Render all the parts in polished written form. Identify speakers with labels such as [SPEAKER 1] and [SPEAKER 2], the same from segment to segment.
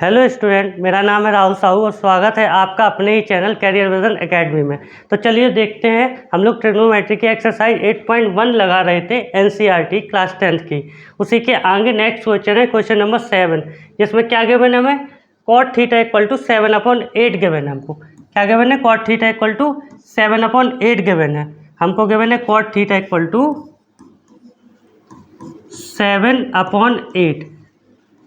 [SPEAKER 1] Hello student, मेरा नाम है राहुल साहू और स्वागत है आपका अपने ही चैनल कैरियर विजन एकेडमी में। तो चलिए देखते हैं, हम लोग ट्रिग्नोमेट्री की एक्सरसाइज 8.1 लगा रहे थे एनसीईआरटी क्लास 10th की। उसी के आगे नेक्स्ट क्वेश्चन है क्वेश्चन नंबर 7, जिसमें क्या गिवन है हमें cot theta equal to 7/8 given है। हमको क्या गिवन है? cot theta equal to 7/8 given है। हमको गिवन है cot थीटा इक्वल टू 7/8।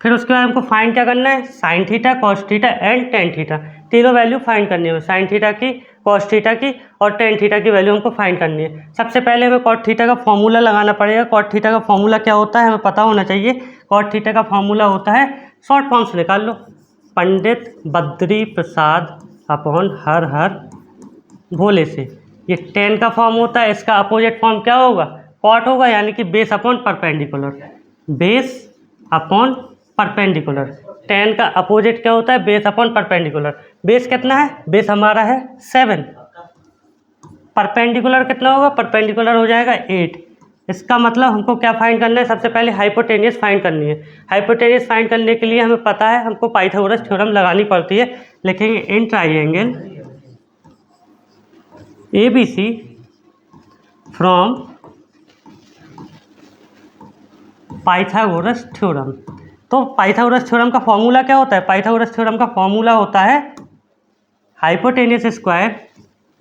[SPEAKER 1] फिर उसके बाद हमको फाइंड क्या करना है? Sine theta, cos theta and tan theta, तीनों वैल्यू फाइंड करनी है। साइन थीटा की, कॉस थीटा की और टेन थीटा की वैल्यू हमको फाइंड करनी है। सबसे पहले हमें कॉट थीटा का फॉर्मूला लगाना पड़ेगा। कॉट थीटा का फॉर्मूला क्या होता है हमें पता होना चाहिए। कॉट थीटा का फॉर्मूला होता है, शॉर्ट फॉर्म से निकाल लो, पंडित बद्री प्रसाद अपॉन हर हर भोले से। ये टेन का फॉर्म होता है, इसका अपोजिट फॉर्म क्या होगा? कॉट होगा, यानी कि base upon perpendicular. Base upon perpendicular. Ten का अपोजिट क्या होता है? Base upon perpendicular. बेस कितना है? बेस हमारा है 7। परपेंडिकुलर कितना होगा? परपेंडिकुलर हो जाएगा 8। इसका मतलब हमको क्या फाइंड करना है? सबसे पहले हाइपोटेनियस फाइंड करनी है। हाइपोटेनियस फाइंड करने के लिए हमें पता है, हमको पाइथागोरस थ्योरम लगानी पड़ती है। लिखेंगे in triangle ABC from Pythagoras theorem. तो पाइथागोरस थ्योरम का फॉर्मूला क्या होता है? पाइथागोरस थ्योरम का फॉर्मूला होता है hypotenuse square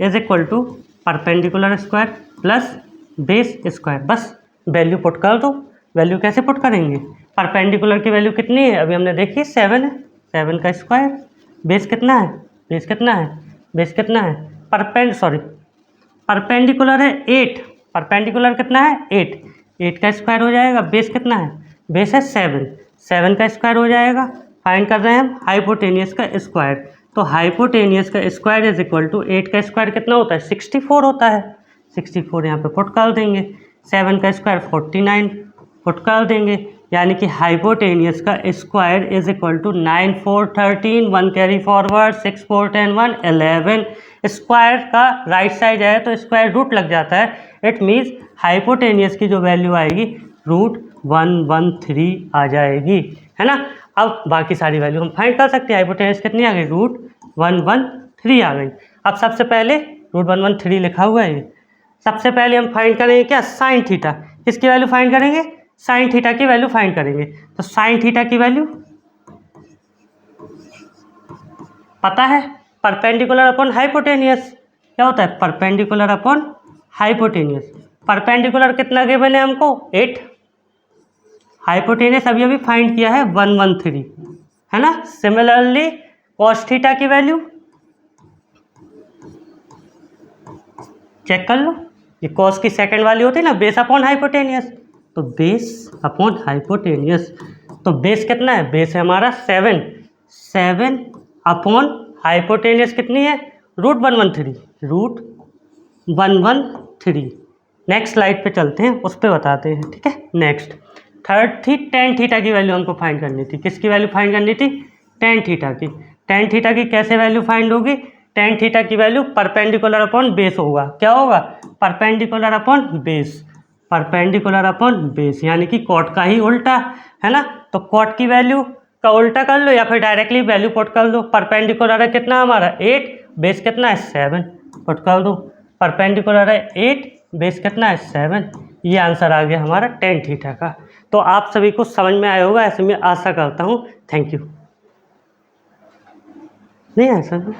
[SPEAKER 1] is equal to perpendicular square plus base square. बस वैल्यू पुट कर दो। वैल्यू कैसे पुट करेंगे? परपेंडिकुलर की वैल्यू कितनी है? अभी हमने देखी 7 है, 7 का स्क्वायर। बेस कितना है? बेस कितना है? बेस कितना है? परपेंडिकुलर है 8। परपेंडिकुलर कितना है? 8। 8 का स्क्वायर हो जाएगा। बेस कितना है? बेस है 7। 7 का स्क्वायर हो जाएगा। फाइंड कर रहे हैं हम हाइपोटेनियस का स्क्वायर। तो हाइपोटेनियस का स्क्वायर इज इक्वल टू 8 का स्क्वायर कितना होता है? 64 होता है। 64 यहाँ पे पुट कर देंगे। 7 का स्क्वायर 49 पुट कर देंगे, यानी कि हाइपोटेनियस का square is equal to 9 4 13, 1 carry forward, 6 4 10 1 11। Square का राइट साइड है तो स्क्वायर रूट लग जाता है। इट मीन्स हाइपोटेनियस की जो वैल्यू आएगी √113 आ जाएगी, है ना। अब बाकी सारी वैल्यू हम फाइंड कर सकते हैं। हाइपोटेनियस कितनी आ गई? √113 आ गई। अब सबसे पहले √113 लिखा हुआ है ये। सबसे पहले हम फाइंड करेंगे क्या? Sine theta. किसकी वैल्यू फाइंड करेंगे? साइन थीटा की वैल्यू फाइंड करेंगे। तो साइन थीटा की वैल्यू पता है, परपेंडिकुलर अपॉन हाइपोटेनियस। क्या होता है? Perpendicular upon hypotenuse. परपेंडिकुलर कितना गिवन है हमको? 8। हाइपोटेनियस अभी फाइंड किया है 113, है ना। सिमिलरली कॉस थीटा की वैल्यू चेक कर लो। ये कॉस की सेकंड वाली होती है ना, बेस अपॉन हाइपोटेनियस। तो बेस अपॉन हाइपोटेनियस, तो बेस कितना है? बेस है हमारा 7। 7 अपॉन हाइपोटेनियस कितनी है? √113। √113। नेक्स्ट स्लाइड पे चलते हैं, उस पर बताते हैं, ठीक है। नेक्स्ट थर्ड थी टेन थीटा की वैल्यू हमको फाइंड करनी थी। किसकी वैल्यू फाइंड करनी थी? टेन थीटा की। टेन थीटा की कैसे वैल्यू फाइंड होगी? टेन थीटा की वैल्यू परपेंडिकुलर अपॉन बेस होगा। क्या होगा? Perpendicular upon base. Perpendicular upon base यानी कि कॉट का ही उल्टा, है ना। तो कॉट की वैल्यू का उल्टा कर लो या फिर डायरेक्टली वैल्यू पुट कर दो। परपेंडिकुलर है कितना हमारा? 8। बेस कितना है? 7 पुट कर दो। परपेंडिकुलर है 8, बेस कितना है? 7। ये आंसर आ गया हमारा टेन थीटा का। तो आप सभी को समझ में आया होगा, ऐसे मैं आशा करता हूँ। Thank you. नहीं आया सर?